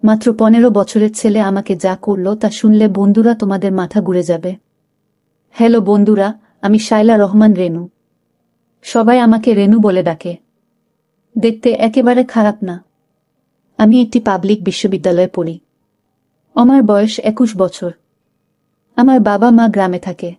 মাত্র 15 বছরের ছেলে আমাকে যা করল তা শুনলে বন্ধুরা তোমাদের মাথা ঘুরে যাবে। হ্যালো বন্ধুরা, আমি শায়লা রহমান রেনু। সবাই আমাকে রেনু বলে ডাকে। দেখতে একেবারে খারাপ না। আমি একটি পাবলিক বিশ্ববিদ্যালয়ে পড়ি। আমার বয়স 21 বছর। আমার বাবা মা গ্রামে থাকে।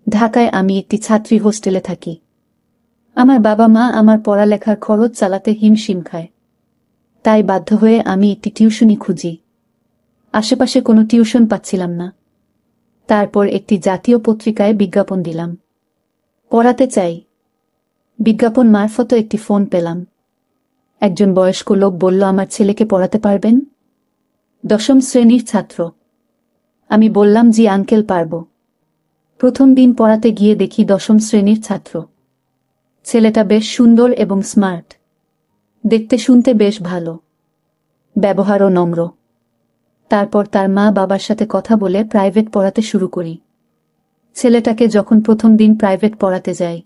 ঢাকায় আমি একটি ছাত্রী হোস্টেলে থাকি। আমার বাবা মা আমার পড়ালেখার খরচ চালাতে হিমশিম খায়। তাই বাধ্য হয়ে আমি একটি টিউশনি খুঁজি। আশেপাশে কোনো টিউশন পাচ্ছিলাম না। তারপর একটি জাতীয় পত্রিকায় বিজ্ঞাপন দিলাম, পড়াতে চাই। বিজ্ঞাপন মারফত একটি ফোন পেলাম। একজন বয়স্ক লোক বলল, আমার ছেলেকে পড়াতে পারবেন? 10ম শ্রেণীর ছাত্র। আমি বললাম, জি আঙ্কেল, পারব। প্রথম দিন পড়াতে গিয়ে দেখি 10ম শ্রেণীর ছাত্র। ছেলেটা বেশ সুন্দর এবং স্মার্ট। দেখতে শুনতে বেশ ভালো, ব্যবহারও নম্র। তারপর তার মা বাবার সাথে কথা বলে প্রাইভেট পড়াতে শুরু করি। ছেলেটাকে যখন প্রথম দিন প্রাইভেট পড়াতে যাই,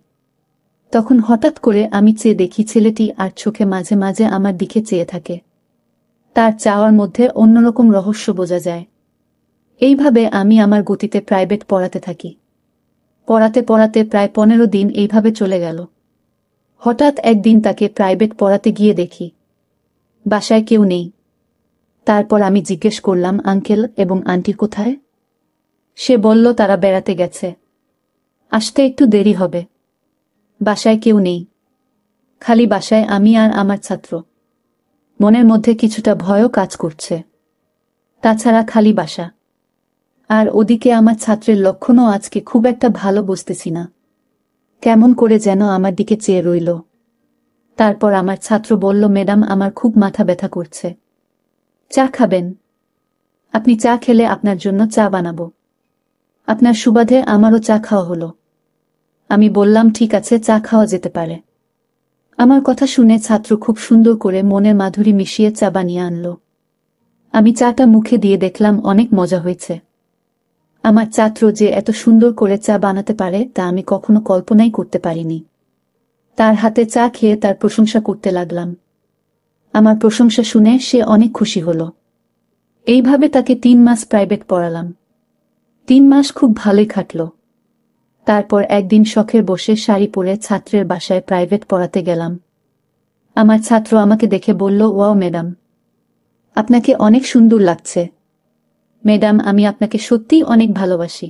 তখন হঠাৎ করে আমি চেয়ে দেখি ছেলেটি আর চোখে মাঝে মাঝে আমার দিকে চেয়ে থাকে। তার চাওয়ার মধ্যে অন্যরকম রহস্য বোঝা যায়। এইভাবে আমি আমার গতিতে প্রাইভেট পড়াতে থাকি। পড়াতে পড়াতে প্রায় 15 দিন এইভাবে চলে গেল। হঠাৎ একদিন তাকে প্রাইভেট পড়াতে গিয়ে দেখি বাসায় কেউ নেই। তারপর আমি জিজ্ঞেস করলাম, আঙ্কেল এবং আন্টি কোথায়? সে বলল, তারা বেড়াতে গেছে, আসতে একটু দেরি হবে। বাসায় কেউ নেই, খালি বাসায় আমি আর আমার ছাত্র। মনের মধ্যে কিছুটা ভয়ও কাজ করছে। তাছাড়া খালি বাসা। আর ওদিকে আমার ছাত্রের লক্ষণও আজকে খুব একটা ভালো বুঝতেছি না। কেমন করে যেন আমার দিকে চেয়ে রইল। তারপর আমার ছাত্র বলল, ম্যাডাম, আমার খুব মাথা ব্যথা করছে। চা খাবেন? আপনি চা খেলে আপনার জন্য চা বানাবো। আপনার সুবাদে আমারও চা খাওয়া হলো। আমি বললাম, ঠিক আছে, চা খাওয়া যেতে পারে। আমার কথা শুনে ছাত্র খুব সুন্দর করে মনের মাধুরী মিশিয়ে চা বানিয়ে আনল। আমি চাটা মুখে দিয়ে দেখলাম অনেক মজা হয়েছে। আমার ছাত্র যে এত সুন্দর করে চা বানাতে পারে তা আমি কখনো কল্পনাই করতে পারিনি। তার হাতে চা খেয়ে তার প্রশংসা করতে লাগলাম। আমার প্রশংসা শুনে সে অনেক খুশি হল। এইভাবে তাকে 3 মাস প্রাইভেট পড়ালাম। 3 মাস খুব ভালোই কাটল। তারপর একদিন শখের বসে শাড়ি পরে ছাত্রের বাসায় প্রাইভেট পড়াতে গেলাম। আমার ছাত্র আমাকে দেখে বলল, ওয়াও ম্যাডাম, আপনাকে অনেক সুন্দর লাগছে। ম্যাডাম, আমি আপনাকে সত্যিই অনেক ভালোবাসি।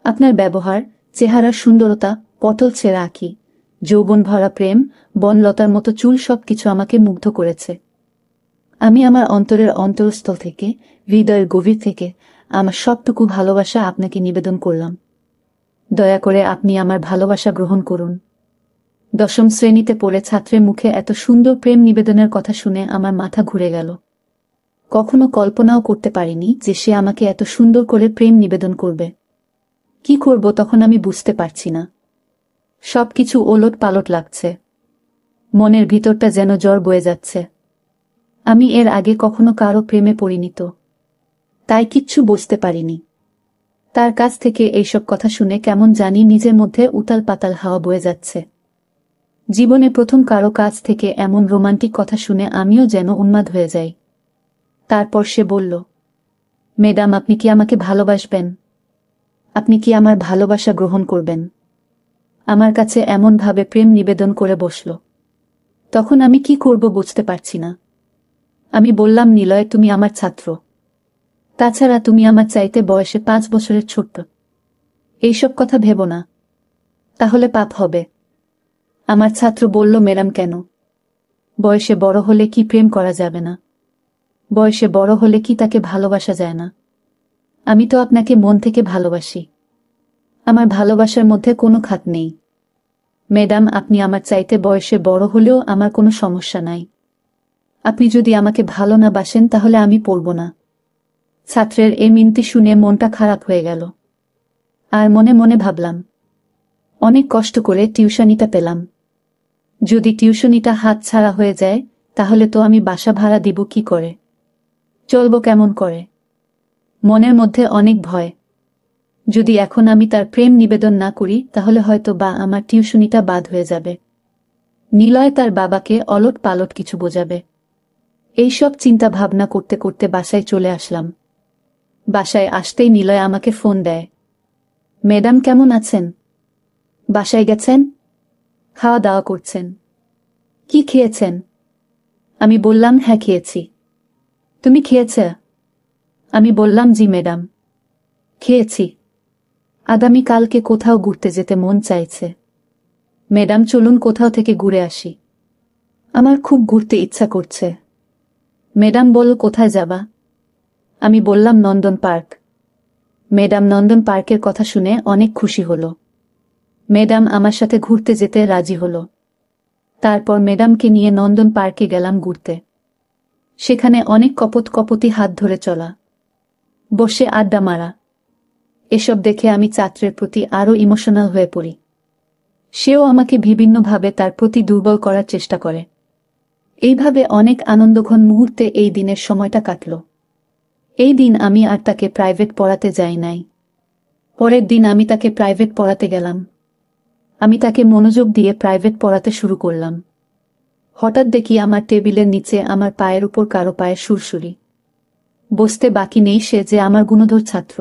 আপনার ব্যবহার, চেহারার সুন্দরতা, পটল ছেঁড়া আঁখি, যৌবন ভরা প্রেম, বনলতার মতো চুল সবকিছু আমাকে মুগ্ধ করেছে। আমি আমার অন্তরের অন্তরস্থল থেকে, হৃদয়ের গভীর থেকে আমার সবটুকু ভালোবাসা আপনাকে নিবেদন করলাম। দয়া করে আপনি আমার ভালোবাসা গ্রহণ করুন। 10ম শ্রেণীতে পড়ে ছাত্রের মুখে এত সুন্দর প্রেম নিবেদনের কথা শুনে আমার মাথা ঘুরে গেল। কখনো কল্পনাও করতে পারিনি যে সে আমাকে এত সুন্দর করে প্রেম নিবেদন করবে। কি করব তখন আমি বুঝতে পারছি না। সবকিছু ওলট পালট লাগছে। মনের ভিতরটা যেন জ্বর বয়ে যাচ্ছে। আমি এর আগে কখনো কারো প্রেমে পড়িনি তো, তাই কিচ্ছু বুঝতে পারিনি। তার কাছ থেকে এইসব কথা শুনে কেমন জানি নিজের মধ্যে উতাল পাতাল হাওয়া বয়ে যাচ্ছে। জীবনে প্রথম কারো কাছ থেকে এমন রোমান্টিক কথা শুনে আমিও যেন উন্মাদ হয়ে যাই। তারপর সে বলল, ম্যাডাম, আপনি কি আমাকে ভালোবাসবেন? আপনি কি আমার ভালোবাসা গ্রহণ করবেন? আমার কাছে এমনভাবে প্রেম নিবেদন করে বসল। তখন আমি কি করব বুঝতে পারছি না। আমি বললাম, নিলয়, তুমি আমার ছাত্র। তাছাড়া তুমি আমার চাইতে বয়সে 5 বছরের ছোট্ট। এইসব কথা ভেবো না, তাহলে পাপ হবে। আমার ছাত্র বলল, ম্যাডাম, কেন? বয়সে বড় হলে কি প্রেম করা যাবে না? বয়সে বড় হলে কি তাকে ভালোবাসা যায় না? আমি তো আপনাকে মন থেকে ভালোবাসি। আমার ভালোবাসার মধ্যে কোনো খাত নেই। ম্যাডাম, আপনি আমার চাইতে বয়সে বড় হলেও আমার কোনো সমস্যা নাই। আপনি যদি আমাকে ভালো না বাসেন তাহলে আমি পড়ব না। ছাত্রের এই মিনতি শুনে মনটা খারাপ হয়ে গেল। আর মনে মনে ভাবলাম, অনেক কষ্ট করে টিউশনিটা পেলাম। যদি টিউশনিটা হাত ছাড়া হয়ে যায় তাহলে তো আমি বাসা ভাড়া দিব কি করে? চলব কেমন করে? মনের মধ্যে অনেক ভয়। যদি এখন আমি তার প্রেম নিবেদন না করি তাহলে হয়তো বা আমার টিউশনিটা বাদ হয়ে যাবে। নিলয় তার বাবাকে অলট পালট কিছু বোঝাবে। এইসব চিন্তা ভাবনা করতে করতে বাসায় চলে আসলাম। বাসায় আসতেই নিলয় আমাকে ফোন দেয়। ম্যাডাম কেমন আছেন? বাসায় গেছেন? খাওয়া দাওয়া করছেন? কি খেয়েছেন? আমি বললাম হ্যাঁ খেয়েছি। তুমি খেয়েছ? আমি বললাম জি ম্যাডাম, খেয়েছি। আগামীকালকে কোথাও ঘুরতে যেতে মন চাইছে। ম্যাডাম চলুন কোথাও থেকে ঘুরে আসি। আমার খুব ঘুরতে ইচ্ছা করছে। ম্যাডাম বলল কোথায় যাবা? আমি বললাম নন্দন পার্ক। ম্যাডাম নন্দন পার্কের কথা শুনে অনেক খুশি হল। ম্যাডাম আমার সাথে ঘুরতে যেতে রাজি হল। তারপর ম্যাডামকে নিয়ে নন্দন পার্কে গেলাম ঘুরতে। সেখানে অনেক কপতি হাত ধরে চলা, বসে আড্ডা মারা, এসব দেখে আমি ছাত্রের প্রতি আরও ইমোশনাল হয়ে পড়ি। সেও আমাকে বিভিন্নভাবে তার প্রতি দুর্বল করার চেষ্টা করে। এইভাবে অনেক আনন্দঘন মুহূর্তে এই দিনের সময়টা কাটল। এই দিন আমি আর তাকে প্রাইভেট পড়াতে যাই নাই। পরের দিন আমি তাকে প্রাইভেট পড়াতে গেলাম। আমি তাকে মনোযোগ দিয়ে প্রাইভেট পড়াতে শুরু করলাম। হঠাৎ দেখি আমার টেবিলের নিচে আমার পায়ের উপর কারো পায়ের সুরসুরি। বসতে বাকি নেই সে যে আমার গুণধর ছাত্র।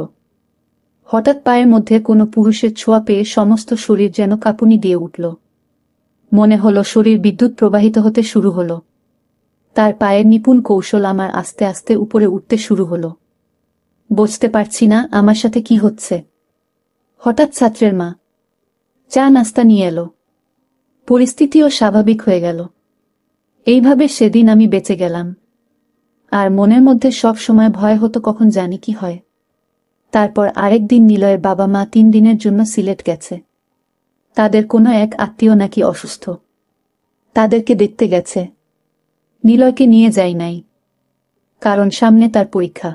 হঠাৎ পায়ের মধ্যে কোনো পুরুষের ছোঁয়া পেয়ে সমস্ত শরীর যেন কাঁপুনি দিয়ে উঠল। মনে হলো শরীর বিদ্যুৎ প্রবাহিত হতে শুরু হলো। তার পায়ের নিপুণ কৌশল আমার আস্তে আস্তে উপরে উঠতে শুরু হলো। বুঝতে পারছি না আমার সাথে কি হচ্ছে। হঠাৎ ছাত্রের মা চা নাস্তা নিয়ে এলো। পরিস্থিতিও স্বাভাবিক হয়ে গেল। এইভাবে সেদিন আমি বেঁচে গেলাম। আর মনের মধ্যে সব সময় ভয় হতো কখন জানি কি হয়। তারপর আরেক দিন নিলয়ের বাবা মা 3 দিনের জন্য সিলেট গেছে। তাদের কোনো এক আত্মীয় নাকি অসুস্থ, তাদেরকে দেখতে গেছে। নিলয়কে নিয়ে যাই নাই, কারণ সামনে তার পরীক্ষা।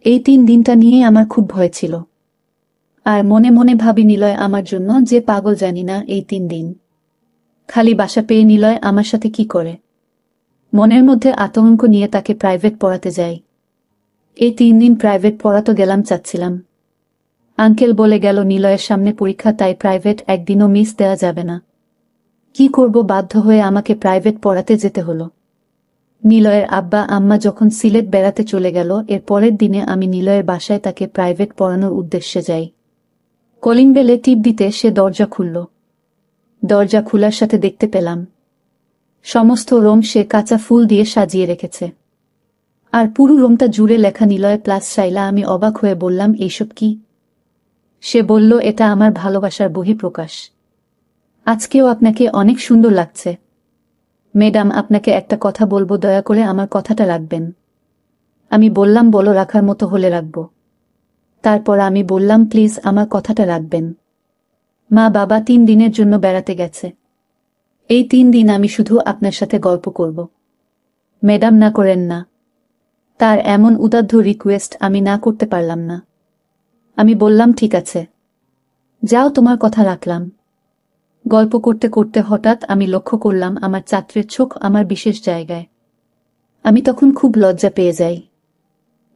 এই 3 দিনটা নিয়ে আমার খুব ভয় ছিল। আর মনে মনে ভাবি নিলয় আমার জন্য যে পাগল জানি না। এই 3 দিন খালি বাসা পেয়ে নিলয় আমার সাথে কি করে। মনের মধ্যে আতঙ্ক নিয়ে তাকে প্রাইভেট পড়াতে যাই। এই 3 দিন প্রাইভেট পড়াতে গেলাম চাচ্ছিলাম। আঙ্কেল বলে গেল নিলয়ের সামনে পরীক্ষা, তাই প্রাইভেট একদিনও মিস দেওয়া যাবে না। কি করব, বাধ্য হয়ে আমাকে প্রাইভেট পড়াতে যেতে হলো। নিলয়ের আব্বা আম্মা যখন সিলেট বেড়াতে চলে গেল, এর পরের দিনে আমি নিলয়ের বাসায় তাকে প্রাইভেট পড়ানোর উদ্দেশ্যে যাই। কলিং বেলে টিপ দিতে সে দরজা খুলল। দরজা খোলার সাথে দেখতে পেলাম সমস্ত রুম সে কাঁচা ফুল দিয়ে সাজিয়ে রেখেছে। আর পুরো রুমটা জুড়ে লেখা নিলয় প্লাস শাইলা। আমি অবাক হয়ে বললাম এইসব কি? সে বলল এটা আমার ভালোবাসার বহিঃপ্রকাশ। আজকেও আপনাকে অনেক সুন্দর লাগছে। ম্যাডাম আপনাকে একটা কথা বলবো, দয়া করে আমার কথাটা রাখবেন। আমি বললাম বলো, রাখার মতো হলে রাখব। তারপর আমি বললাম প্লিজ আমার কথাটা রাখবেন। মা বাবা 3 দিনের জন্য বেড়াতে গেছে। এই 3 দিন আমি শুধু আপনার সাথে গল্প করব। ম্যাডাম না করেন না। তার এমন উদাত্ত রিকোয়েস্ট আমি না করতে পারলাম না। আমি বললাম ঠিক আছে, যাও, তোমার কথা রাখলাম। গল্প করতে করতে হঠাৎ আমি লক্ষ্য করলাম আমার ছাত্রের চোখ আমার বিশেষ জায়গায়। আমি তখন খুব লজ্জা পেয়ে যাই।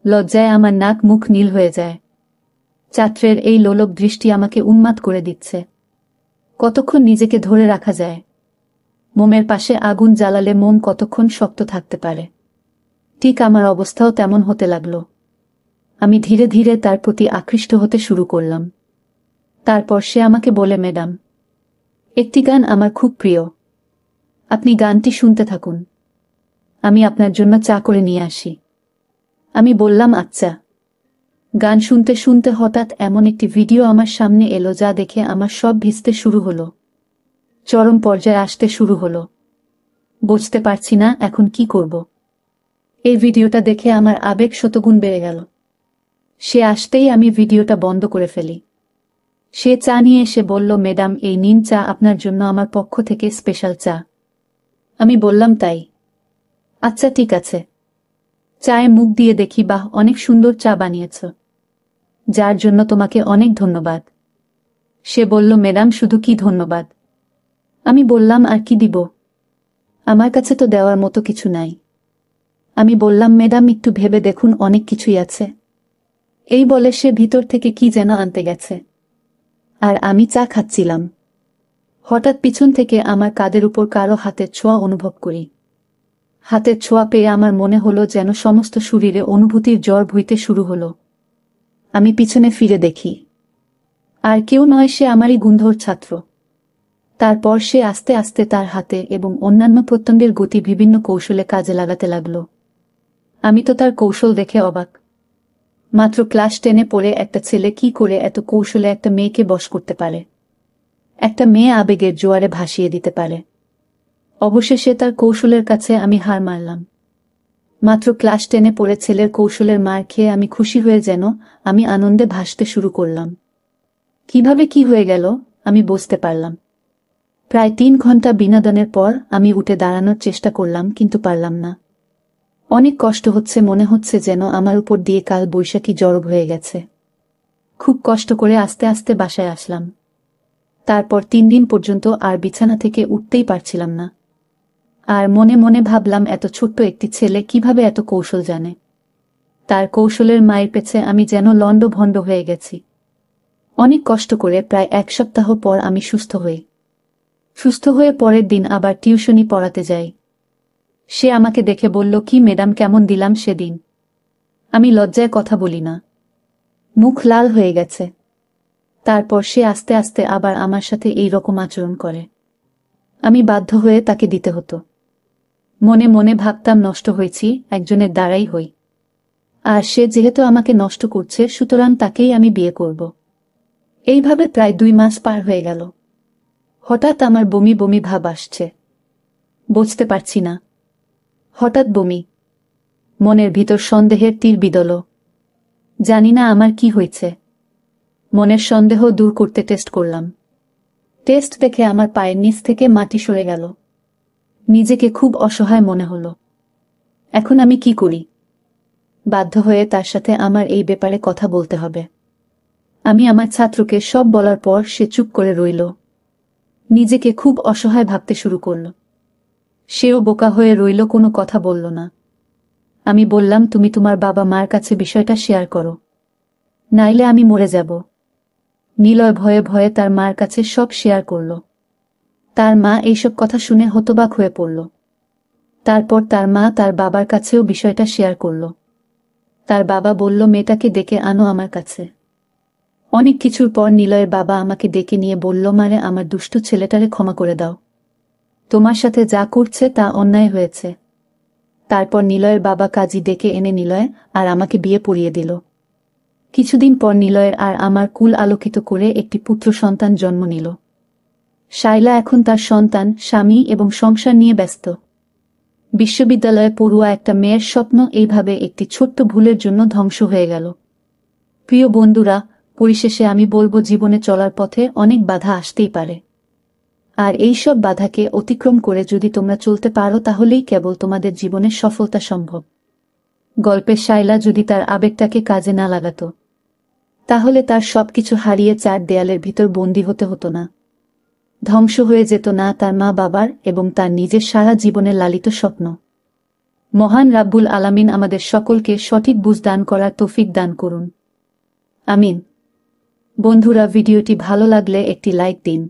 লজ্জায় আমার নাক মুখ নীল হয়ে যায়। ছাত্রের এই লোলক দৃষ্টি আমাকে উন্মাদ করে দিচ্ছে। কতক্ষণ নিজেকে ধরে রাখা যায়? মোমের পাশে আগুন জ্বালালে মোম কতক্ষণ শক্ত থাকতে পারে? ঠিক আমার অবস্থাও তেমন হতে লাগল। আমি ধীরে ধীরে তার প্রতি আকৃষ্ট হতে শুরু করলাম। তারপর সে আমাকে বলে, ম্যাডাম, একটি গান আমার খুব প্রিয়, আপনি গানটি শুনতে থাকুন, আমি আপনার জন্য চা করে নিয়ে আসি। আমি বললাম আচ্ছা। গান শুনতে শুনতে হঠাৎ এমন একটি ভিডিও আমার সামনে এলো যা দেখে আমার সব ভিজতে শুরু হলো, চরম পর্যায়ে আসতে শুরু হলো। বুঝতে পারছি না এখন কি করব। এই ভিডিওটা দেখে আমার আবেগ শতগুণ বেড়ে গেল। সে আসতেই আমি ভিডিওটা বন্ধ করে ফেলি। সে চা নিয়ে এসে বলল, ম্যাডাম এই নিন চা, আপনার জন্য আমার পক্ষ থেকে স্পেশাল চা। আমি বললাম তাই? আচ্ছা ঠিক আছে। চায়ে মুখ দিয়ে দেখি, বাহ, অনেক সুন্দর চা বানিয়েছ, যার জন্য তোমাকে অনেক ধন্যবাদ। সে বলল, ম্যাডাম শুধু কি ধন্যবাদ? আমি বললাম আর কি দিব, আমার কাছে তো দেওয়ার মতো কিছু নাই। আমি বললাম, ম্যাডাম একটু ভেবে দেখুন, অনেক কিছুই আছে। এই বলে সে ভিতর থেকে কি যেন আনতে গেছে, আর আমি চা খাচ্ছিলাম। হঠাৎ পিছন থেকে আমার কাঁধের উপর কারো হাতের ছোঁয়া অনুভব করি। হাতের ছোঁয়া পেয়ে আমার মনে হলো যেন সমস্ত শরীরে অনুভূতির জ্বর বইতে শুরু হলো। আমি পিছনে ফিরে দেখি, আর কেউ নয়, সে আমারই গুন্ধর ছাত্র। তারপর সে আস্তে আস্তে তার হাতে এবং অন্যান্য প্রত্যঙ্গের গতি বিভিন্ন কৌশলে কাজে লাগাতে লাগল। আমি তো তার কৌশল দেখে অবাক। মাত্র ক্লাস 10-এ পড়ে একটা ছেলে কি করে এত কৌশলে একটা মেয়েকে বশ করতে পারে, একটা মেয়ে আবেগের জোয়ারে ভাসিয়ে দিতে পারে। অবশেষে তার কৌশলের কাছে আমি হার মানলাম। মাত্র ক্লাস 10-এ পড়ে ছেলের কৌশলের মার খেয়ে আমি খুশি হয়ে যেন আমি আনন্দে ভাসতে শুরু করলাম। কিভাবে কি হয়ে গেল আমি বুঝতে পারলাম। প্রায় 3 ঘন্টা বিনোদনের পর আমি উঠে দাঁড়ানোর চেষ্টা করলাম, কিন্তু পারলাম না। অনেক কষ্ট হচ্ছে, মনে হচ্ছে যেন আমার উপর দিয়ে কাল বৈশাখী জড়ো হয়ে গেছে। খুব কষ্ট করে আস্তে আস্তে বাসায় আসলাম। তারপর 3 দিন পর্যন্ত আর বিছানা থেকে উঠতেই পারছিলাম না। আর মনে মনে ভাবলাম, এত ছোট্ট একটি ছেলে কিভাবে এত কৌশল জানে। তার কৌশলের মায়ের পেছে আমি যেন লণ্ডভণ্ড হয়ে গেছি। অনেক কষ্ট করে প্রায় 1 সপ্তাহ পর আমি সুস্থ হয়ে পরের দিন আবার টিউশনি পড়াতে যাই। সে আমাকে দেখে বলল, কি ম্যাডাম, কেমন দিলাম সেদিন? আমি লজ্জায় কথা বলি না, মুখ লাল হয়ে গেছে। তারপর সে আস্তে আস্তে আবার আমার সাথে এই রকম আচরণ করে। আমি বাধ্য হয়ে তাকে দিতে হতো। মনে মনে ভাবতাম, নষ্ট হয়েছি, একজনের দ্বারাই হই। আর সে যেহেতু আমাকে নষ্ট করছে, সুতরাং তাকেই আমি বিয়ে করব। এইভাবে প্রায় 2 মাস পার হয়ে গেল। হঠাৎ আমার বমি বমি ভাব আসছে, বুঝতে পারছি না। হঠাৎ বমি, মনের ভিতর সন্দেহের তীর বিঁধল। জানি না আমার কি হয়েছে। মনের সন্দেহ দূর করতে টেস্ট করলাম। টেস্ট দেখে আমার পায়ের নিচ থেকে মাটি সরে গেল। নিজেকে খুব অসহায় মনে হলো। এখন আমি কি করি? বাধ্য হয়ে তার সাথে আমার এই ব্যাপারে কথা বলতে হবে। আমি আমার ছাত্রকে সব বলার পর সে চুপ করে রইল। নিজেকে খুব অসহায় ভাবতে শুরু করল। সেও বোকা হয়ে রইল, কোনো কথা বলল না। আমি বললাম, তুমি তোমার বাবা মার কাছে বিষয়টা শেয়ার করো, নাইলে আমি মরে যাব। নিলয় ভয়ে ভয়ে তার মার কাছে সব শেয়ার করল। তার মা এইসব কথা শুনে হতবাক হয়ে পড়ল। তারপর তার মা তার বাবার কাছেও বিষয়টা শেয়ার করল। তার বাবা বলল, মেয়েটাকে ডেকে আনো আমার কাছে। অনেক কিছুর পর নিলয়ের বাবা আমাকে ডেকে নিয়ে বলল, মারে, আমার দুষ্টু ছেলেটারে ক্ষমা করে দাও। তোমার সাথে যা করছে তা অন্যায় হয়েছে। তারপর নিলয়ের বাবা কাজী ডেকে এনে নিলয় আর আমাকে বিয়ে পড়িয়ে দিল। কিছুদিন পর নিলয়ের আর আমার কুল আলোকিত করে একটি পুত্র সন্তান জন্ম নিল। শায়লা এখন তার সন্তান, স্বামী এবং সংসার নিয়ে ব্যস্ত। বিশ্ববিদ্যালয়ে পড়ুয়া একটা মেয়ের স্বপ্ন এইভাবে একটি ছোট্ট ভুলের জন্য ধ্বংস হয়ে গেল। প্রিয় বন্ধুরা, পরিশেষে আমি বলবো, জীবনে চলার পথে অনেক বাধা আসতেই পারে। আর এইসব বাধাকে অতিক্রম করে যদি তোমরা চলতে পারো, তাহলেই কেবল তোমাদের জীবনে সফলতা সম্ভব। গল্পের শায়লা যদি তার আবেগটাকে কাজে না লাগাতো, তাহলে তার সবকিছু হারিয়ে 4 দেয়ালের ভিতর বন্দী হতে হতো না। ধ্বংস হয়ে যেত না তার মা বাবার এবং তার নিজের সারা জীবনের লালিত স্বপ্ন। মহান রাব্বুল আলামিন আমাদের সকলকে সঠিক বুঝ দান করার তৌফিক দান করুন, আমিন। বন্ধুরা, ভিডিওটি ভালো লাগলে একটি লাইক দিন,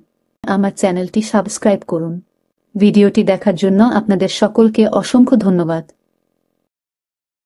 আমার চ্যানেলটি সাবস্ক্রাইব করুন। ভিডিওটি দেখার জন্য আপনাদের সকলকে অসংখ্য ধন্যবাদ।